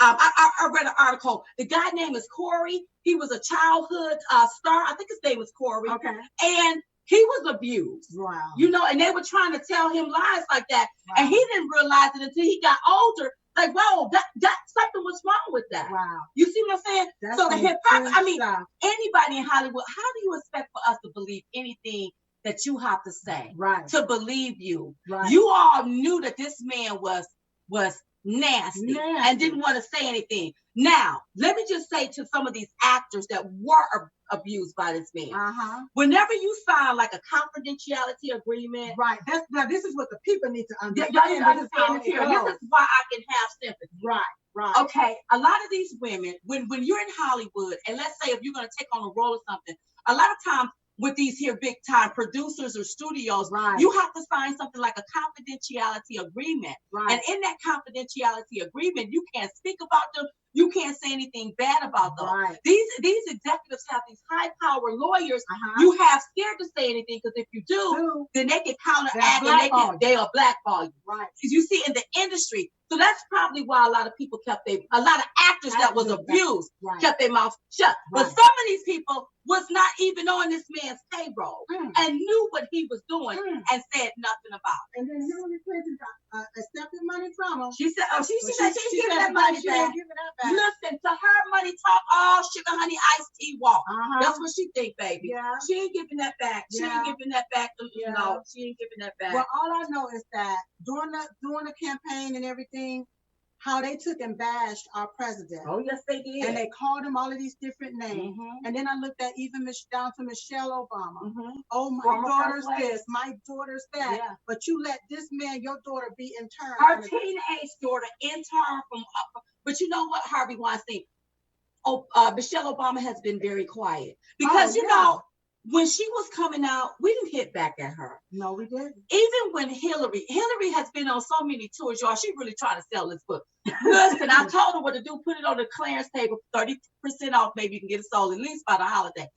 I read an article. The guy name is Corey. He was a childhood star. I think his name was Corey. Okay. And he was abused. Wow. You know, and they were trying to tell him lies like that. Wow. And he didn't realize it until he got older. Like, whoa, that something was wrong with that. Wow. You see what I'm saying? That's so the hypocrisy, anybody in Hollywood, how do you expect for us to believe anything that you have to say? Right. To believe you. Right. You all knew that this man was nasty and didn't want to say anything. Now, let me just say to some of these actors that were abused by this man. Whenever you sign like a confidentiality agreement, right? Now this is what the people need to understand. Y'all need to understand this here. This is why I can have sympathy. Right. Okay. A lot of these women, when you're in Hollywood, and let's say if you're going to take on a role or something, a lot of times with these here big time producers or studios, you have to sign something like a confidentiality agreement. And in that confidentiality agreement, you can't speak about them. You can't say anything bad about them. These executives have these high power lawyers. You have scared to say anything because if you do, then they can counteract and they'll blackball you. Because you see in the industry, so that's probably why a lot of people a lot of actors that was abused kept their mouth shut. But some of these people was not even on this man's payroll and knew what he was doing and said nothing about it. And then Hillary Clinton accepted money from him. She said, she said she's giving that money back. Listen to her money talk all sugar honey iced tea walk. That's what she think, baby. She ain't giving that back. She ain't giving that back. No, she ain't giving that back. Well, all I know is that during the campaign and everything, how they took and bashed our president. Oh, yes, they did. And they called him all of these different names. And then I looked at even down to Michelle Obama. Oh, my daughter's this, my daughter's that. But you let this man, your daughter, be interned. Her teenage daughter interned from, but you know what, Harvey Weinstein? Michelle Obama has been very quiet. Because, you know, when she was coming out, we didn't hit back at her. No, we didn't. Even when Hillary has been on so many tours, y'all. She really trying to sell this book. Listen, I told her what to do. Put it on the clearance table, 30% off. Maybe you can get it sold at least by the holiday.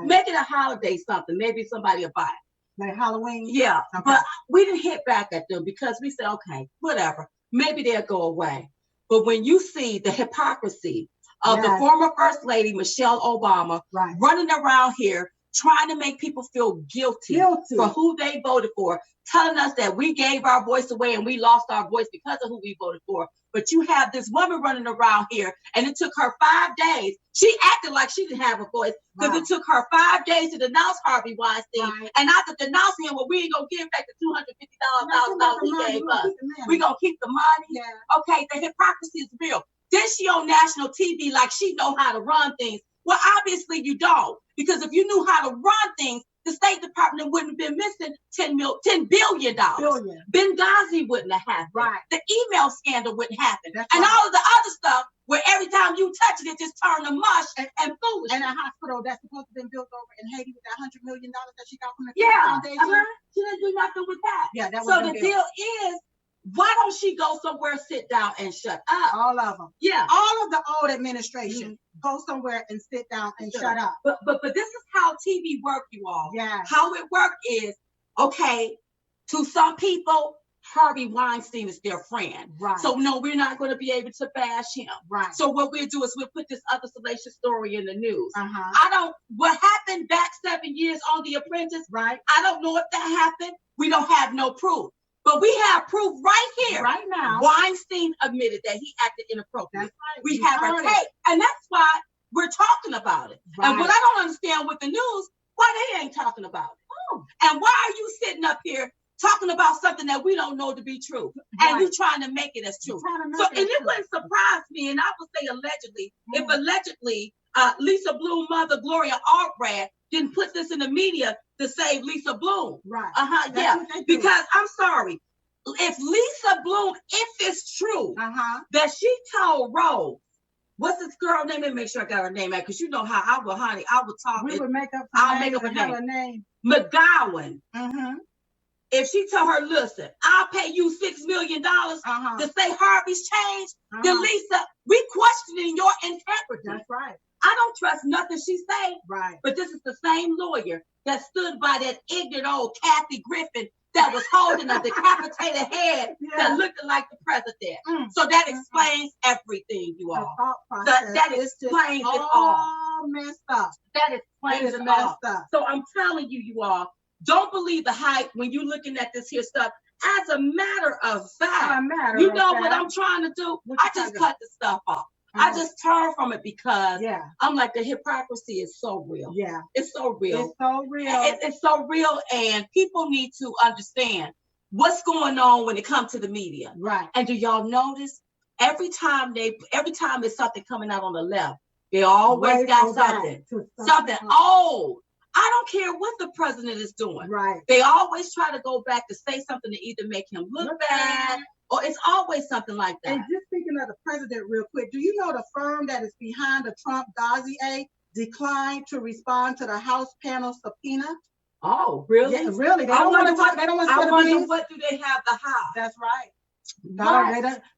Make it a holiday something. Maybe somebody will buy it. Like Halloween? Yeah. Okay. But we didn't hit back at them because we said, okay, whatever. Maybe they'll go away. But when you see the hypocrisy of the former First Lady, Michelle Obama, running around here, trying to make people feel guilty for who they voted for, telling us that we gave our voice away and we lost our voice because of who we voted for. But you have this woman running around here, and it took her 5 days. She acted like she didn't have a voice because it took her 5 days to denounce Harvey Weinstein. And after denouncing him, well, we ain't gonna give back the $250,000 he gave us. We gonna keep the money. Okay, the hypocrisy is real. Then she on national TV like she know how to run things. Well, obviously you don't, because if you knew how to run things, the State Department wouldn't have been missing $10 billion. Benghazi wouldn't have happened. The email scandal wouldn't happen. And all of the other stuff where every time you touch it, it just turned to mush and foolish. And a hospital that's supposed to have been built over in Haiti with that $100 million that she got from the foundation. She didn't do nothing with that. So the deal is, why don't she go somewhere, sit down, and shut up? All of them. All of the old administration go somewhere and sit down and shut up. But this is how TV work, you all. How it work is, okay, to some people, Harvey Weinstein is their friend. So no, we're not going to be able to bash him. So what we'll do is we'll put this other salacious story in the news. What happened back 7 years on The Apprentice, I don't know if that happened. We don't have no proof. But we have proof right here. Right now. Weinstein admitted that he acted inappropriately. We have a tape. And that's why we're talking about it. And what I don't understand with the news, why they ain't talking about it. And why are you sitting up here talking about something that we don't know to be true? And you trying to make it as true. So, and it wouldn't surprise me, and I would say allegedly, if allegedly Lisa Bloom mother, Gloria Allred, didn't put this in the media to save Lisa Bloom. Because I'm sorry, if Lisa Bloom, if it's true that she told Rose, what's this girl name? Let me make sure I got her name out, because you know how I will, honey, I will talk. We would make up. I'll make up a name. McGowan. If she told her, listen, I'll pay you $6 million to say Harvey's changed, then Lisa, we questioning your integrity. That's right. I don't trust nothing she say. But this is the same lawyer that stood by that ignorant old Kathy Griffin that was holding a decapitated head that looked like the president. So that explains everything, you all. That explains it all. Messed up. That explains it all. So I'm telling you, you all, don't believe the hype when you're looking at this here stuff. As a matter of fact, you know what I'm trying to do? I just cut the stuff off. I just turn from it because I'm like, the hypocrisy is so real. It's so real. It's so real. It's so real, and people need to understand what's going on when it comes to the media. And do y'all notice every time there's something coming out on the left, they always got something old. I don't care what the president is doing. Right. They always try to go back to say something to either make him look bad, or it's always something like that. And just speaking of the president real quick, do you know the firm that is behind the Trump dossier declined to respond to the House panel subpoena? Oh, really? Yeah, really. They don't want to talk. They don't want to spill the beans. What do they have to hide? That's right.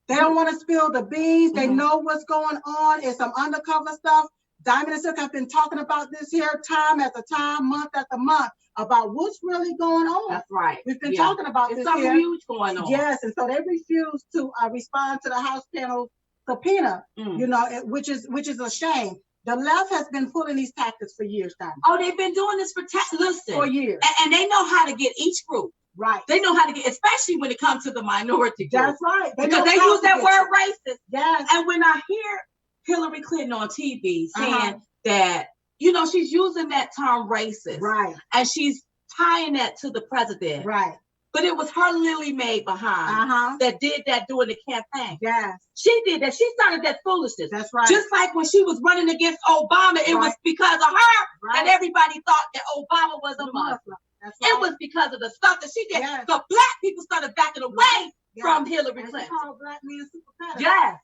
They don't want to spill the beans. They know what's going on. It's some undercover stuff. Diamond and Silk have been talking about this here time after time, month after month, about what's really going on. That's right. We've been talking about this something here. Huge going on. Yes, and so they refused to respond to the House panel subpoena, you know, which is a shame. The left has been pulling these tactics for years, Diamond. Oh, they've been doing this for years. And they know how to get each group. Right. They know how to get, especially when it comes to the minority group. That's right. Because they use that word racist. Yes. And when I hear Hillary Clinton on TV saying that, you know, she's using that term racist. Right. And she's tying that to the president. Right. But it was her Lily Mae behind that did that during the campaign. Yes. She did that. She started that foolishness. That's right. Just like when she was running against Obama, it was because of her that everybody thought that Obama was a Muslim. That's right. It was because of the stuff that she did. Yes. The black people started backing away from Hillary Clinton. She called black men super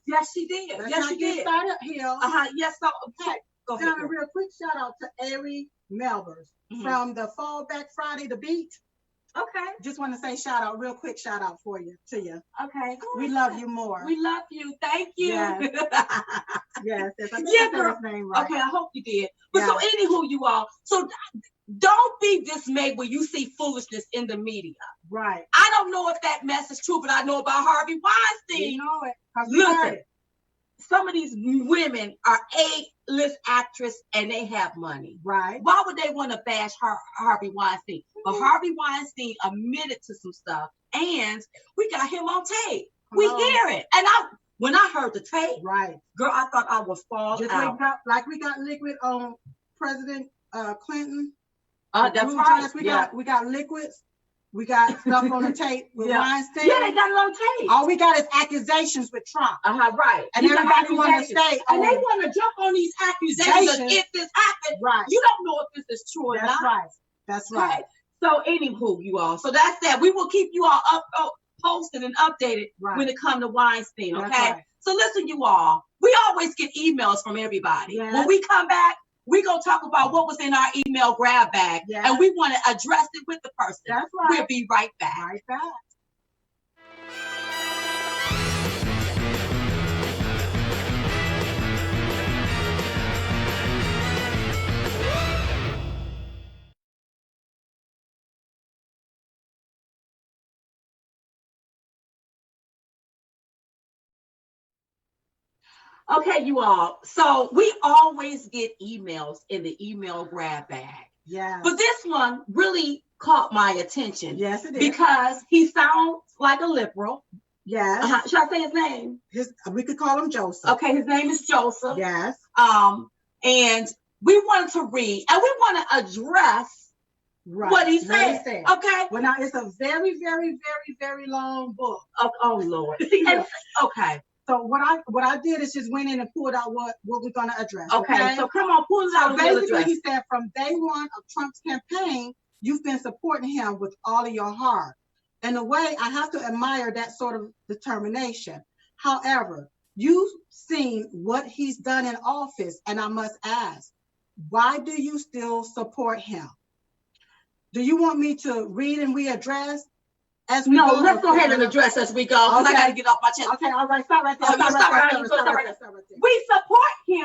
Yes, she did. Yes, she did. Started here. Yes, so okay. Go ahead. A real quick shout out to Allred Melvers from the Fallback Friday the Beat. Okay. Just want to say real quick shout out to you. Okay. We love you more. We love you. Thank you. Yes. Yes. Girl. His name right. Okay, I hope you did. But so anywho, you all, so don't be dismayed when you see foolishness in the media. Right. I don't know if that mess is true, but I know about Harvey Weinstein. You know it. Listen, some of these women are A-list actress and they have money. Right. Why would they want to bash Harvey Weinstein? But Harvey Weinstein admitted to some stuff, and we got him on tape. We hear it. And when I heard the tape, girl, I thought I would fall out. Like we got liquid on President Clinton. That's right. We got liquids. We got stuff on the tape with Weinstein. Yeah, they got it on tape. All we got is accusations with Trump. Right. And everybody want to say, and they want to jump on these accusations if this happened. Right. You don't know if this is true or not. Right. That's right. Okay. So anywho, you all. So that's that. We will keep you all posted and updated when it comes to Weinstein. Okay. Right. So listen, you all. We always get emails from everybody. Yes. When we come back, we're going to talk about what was in our email grab bag, and we want to address it with the person. That's right. We'll be right back. Right back. Okay, you all. So we always get emails in the email grab bag. Yeah. But this one really caught my attention. Yes, it is. Because he sounds like a liberal. Yes. Should I say his name? We could call him Joseph. Okay, his name is Joseph. Yes. And we wanted to read and we want to address what he said. Okay. Well, now it's a very, very, very, very long book. Oh Lord. Okay. So what I did is just went in and pulled out what we're going to address. Okay, so come on, pull it out. So basically, he said from day one of Trump's campaign, you've been supporting him with all of your heart. In a way, I have to admire that sort of determination. However, you've seen what he's done in office, and I must ask, why do you still support him? Do you want me to read and readdress? No, let's go ahead and address as we go, because I got to get off my chest. Okay, all right, stop right there. We support him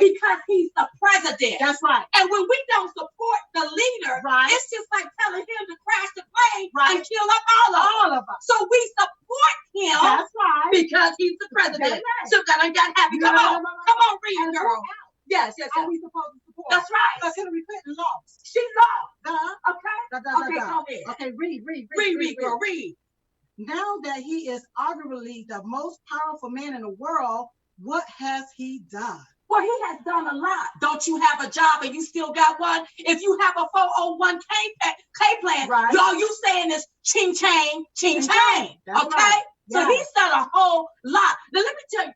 because he's the president. That's right. And when we don't support the leader, it's just like telling him to crash the plane and kill up all of us. So we support him because he's the president. So I got happy. Come on, read, girl. Yes. Are we supposed to support? That's right. Because Hillary Clinton lost. She lost. Okay. Okay, go ahead. Okay, read, girl, read. Now that he is arguably the most powerful man in the world, what has he done? Well, he has done a lot. Don't you have a job and you still got one? If you have a 401k plan, all you saying is ching chang, ching chang. Okay? So he's done a whole lot. Now let me tell you,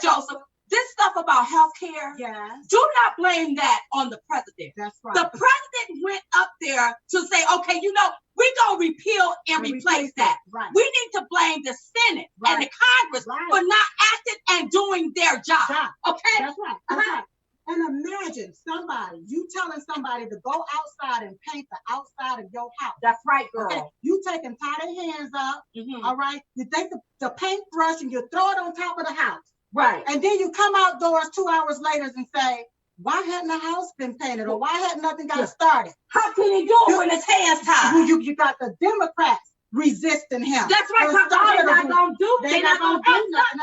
Joseph. This stuff about healthcare, do not blame that on the president. That's right. The president went up there to say, okay, we're going to repeal and replace that. Right. We need to blame the Senate and the Congress for not acting and doing their job. Okay? That's right. That's right. And imagine you telling somebody to go outside and paint the outside of your house. That's right, girl. Okay? You taking tie their hands up, all right? You take the paintbrush and you throw it on top of the house. Right. And then you come outdoors 2 hours later and say, why hadn't the house been painted or why hadn't nothing got started? How can he do it when his hands tied? You got the Democrats resisting him. That's right. They're not going to do nothing. They're not going to do nothing.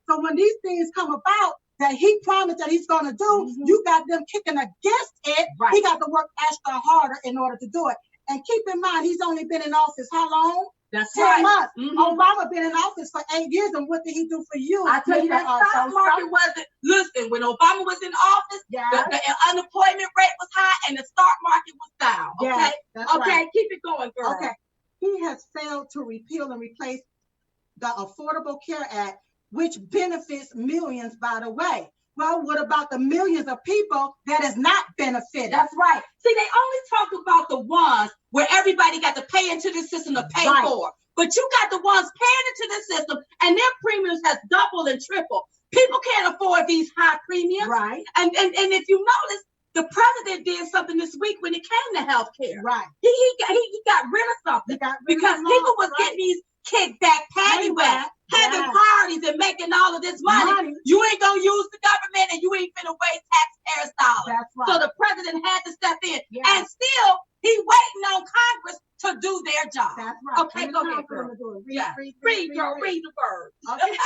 So when these things come about that he promised that he's going to do, you got them kicking against it. Right. He got to work extra harder in order to do it. And keep in mind, he's only been in office how long? That's 10 months. Obama been in office for 8 years, and what did he do for you? I tell you, that stock market wasn't. Listen, when Obama was in office, the unemployment rate was high, and the stock market was down. Okay, okay, keep it going, girl. Okay, he has failed to repeal and replace the Affordable Care Act, which benefits millions, by the way. Well, what about the millions of people that is not benefited? That's right. See, they only talk about the ones where everybody got to pay into the system to pay for. But you got the ones paying into the system, and their premiums has doubled and tripled. People can't afford these high premiums. Right. And if you notice, the president did something this week when it came to health care. Right. He got rid of something because people was getting these kickback paddywhack, having parties and making all of this money. You ain't gonna use the government, and you ain't finna waste taxpayers' dollars. That's right. So the president had to step in, and still he waiting on Congress to do their job. That's right. Okay, go ahead, girl. Read the words. Okay.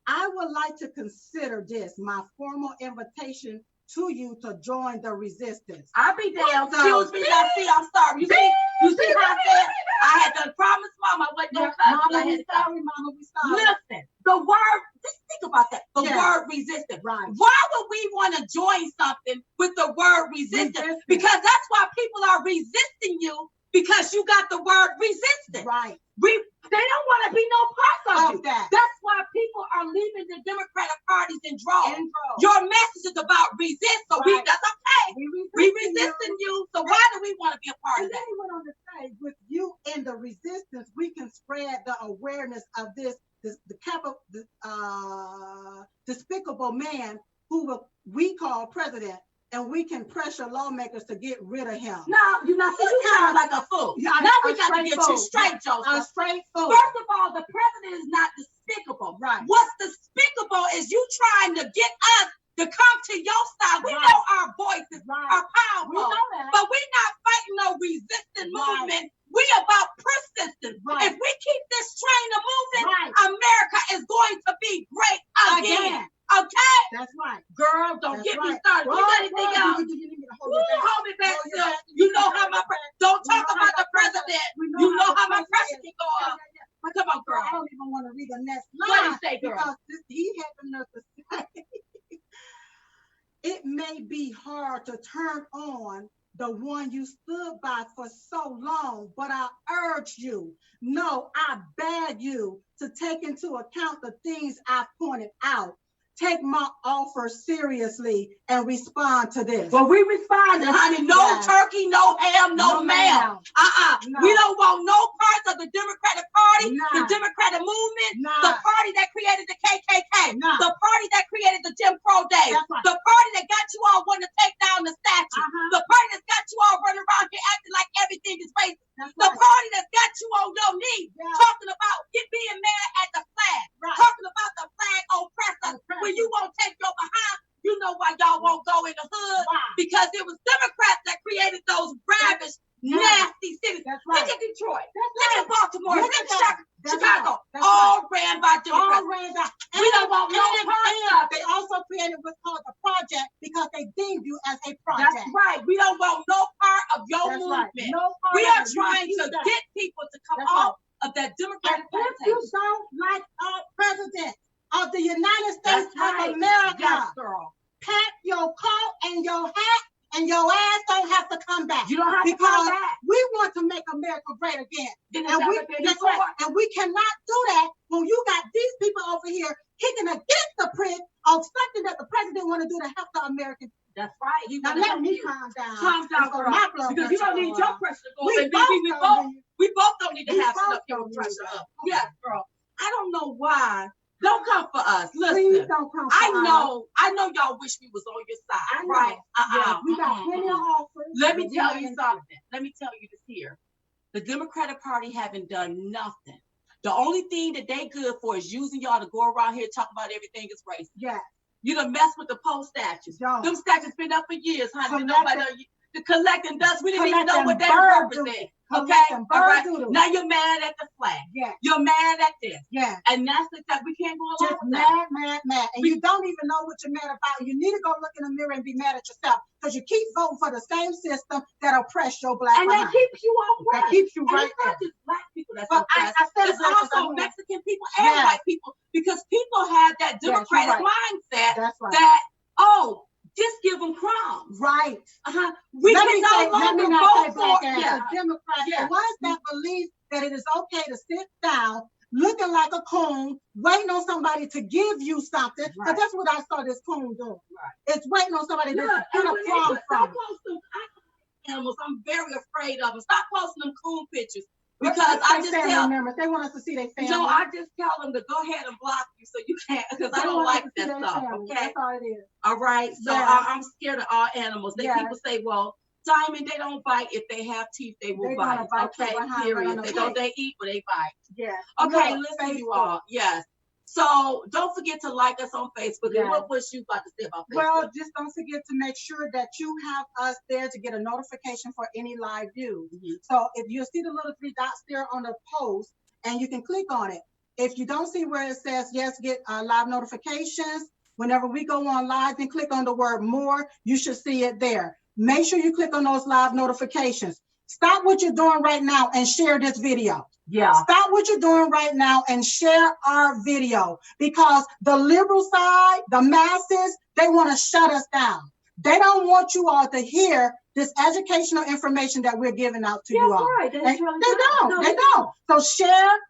I would like to consider this my formal invitation to you to join the resistance. I'll be down. Excuse me, I'm sorry. You see how I said I had to promise Mama I wasn't gonna cut. Mama, we sorry. Listen, the word, just think about that. The word resistance. Right. Why would we want to join something with the word resistance? Because that's why people are resisting you, because you got the word resistance. Right. They don't want to be no part of that. That's why people are leaving the Democratic parties in droves. Your message is about resist, so that's okay. We resisting you, so why do we want to be a part of that? And then he went on to say, with you in the resistance, we can spread the awareness of the despicable man who we call president, and we can pressure lawmakers to get rid of him. No, you sound like a fool. Now we got to get you straight, Joseph. A straight fool. First of all, the president is not despicable. Right. What's despicable is you trying to get us to come to your side. We know our voices are powerful, but we're not fighting no resistance movement. We about persistence. If we keep this train a moving, America is going to be great again. Okay? That's right. Girl, don't get me started. You got anything else? Hold me back, sis. You know how don't talk about the president. You know how my pressure can go up. Come on, girl. I don't even want to read the next line. What did you say, girl? Because he had enough to say. It may be hard to turn on the one you stood by for so long, but I urge you, no, I beg you to take into account the things I pointed out. Take my offer seriously and respond to this. Well, we responded, honey. No turkey, no ham, no ma'am. No. We don't want no parts of the Democratic Party, the Democratic movement, the party that created the KKK, the party that created the Jim Crow days, the party that got you all wanting to take down the statue, the party that's got you all running around here acting like everything is racist, the party that's got you on your knees talking about being mad at the flag, talking about the flag oppressor. When you won't take your behind, you know why y'all won't go in the hood? Because it was Democrats that created those ravish, nasty cities. Look at Detroit. Look at Baltimore. Look at Chicago. All ran by Democrats. We don't want no part of it. They also created what's called a project because they deemed you as a project. That's right. We don't want no part of your movement. We are trying to get people to come off of that Democratic Party. If you don't like our president of the United States of America, yes, girl, pack your coat and your hat and your ass don't have to come back. You don't have to come back. We want to make America great again. And we cannot do that when you got these people over here kicking against the print of something that the president want to do to help the Americans. That's right. Now let me calm down. Calm down, girl. Because you don't need your pressure to go up. We both don't need to have your pressure up. Yeah, girl. I don't know why. Don't come for us. Listen. Please don't come for us. I know y'all wish we was on your side, right? We got plenty of offers. Let me tell you something. Let me tell you this here. The Democratic Party haven't done nothing. The only thing that they good for is using y'all to go around here talking about everything is racist. Yeah. You done mess with the poll statues. Them statues been up for years, honey. Nobody the collecting dust. We didn't even know what they represent. Okay? All right. Now you're mad at the flag. Yeah. You're mad at this. Yeah. And that's the time we can't go along with that. Mad. And you don't even know what you're mad about. You need to go look in the mirror and be mad at yourself. Because you keep voting for the same system that oppressed your black behind. And they keep you oppressed. That keeps you right there. It's not just black people that's oppressed. It's also Mexican people and white people. Because people have that democratic mindset that, just give them crumbs. Right. We can no longer vote for Democrats. The ones that believe that it is okay to sit down, looking like a coon, waiting on somebody to give you something. Because that's what I saw this coon doing. Right. It's waiting on somebody to get a crumb from. Animals, I'm very afraid of them. Stop posting them coon pictures. Because I just tell members, they want us to see their family. No, I just tell them to go ahead and block you so you can't, because I don't like that stuff. Okay, that's all it is. All right, so I'm scared of all animals. People say, well, Diamond, they don't bite. If they have teeth, they will bite. Okay, period. They eat, but they bite. Yeah. Okay, listen, you all. Yes. So don't forget to like us on Facebook. And what was you about to say about Facebook? Well, just don't forget to make sure that you have us there to get a notification for any live views. So if you see the little 3 dots there on the post, and you can click on it. If you don't see where it says, get live notifications, whenever we go on live, then click on the word more, you should see it there. Make sure you click on those live notifications. Stop what you're doing right now and share this video. Yeah. Stop what you're doing right now and share our video, because the liberal side, the masses, they want to shut us down. They don't want you all to hear this educational information that we're giving out to you all. Right. They don't. So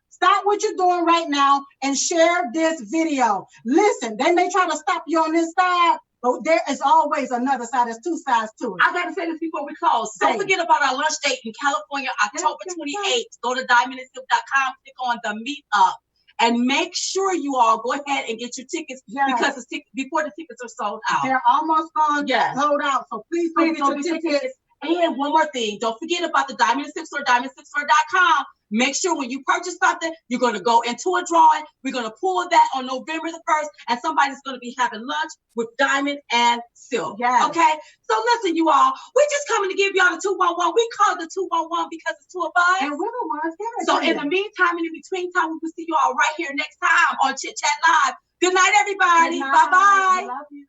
stop what you're doing right now and share this video. Listen, they may try to stop you on this side, but there is always another side. There's 2 sides to it. I got to say this before we close. Don't forget about our lunch date in California, October 28th. Go to diamondandsilk.com, click on the meetup, and make sure you all go ahead and get your tickets because before the tickets are sold out. They're almost gone, sold out. So please go get your tickets. And one more thing, don't forget about the Diamond and Silk Store, diamondsilkstore.com. Make sure when you purchase something, you're going to go into a drawing. We're going to pull that on November the 1st, and somebody's going to be having lunch with Diamond and Silk. Yes. Okay? So listen, you all, we're just coming to give y'all the 211. We call it the 211 because it's 2 of us. And we're the ones giving it. So in the meantime, and in between time, we will see you all right here next time on Chit Chat Live. Good night, everybody. Bye-bye. Love you.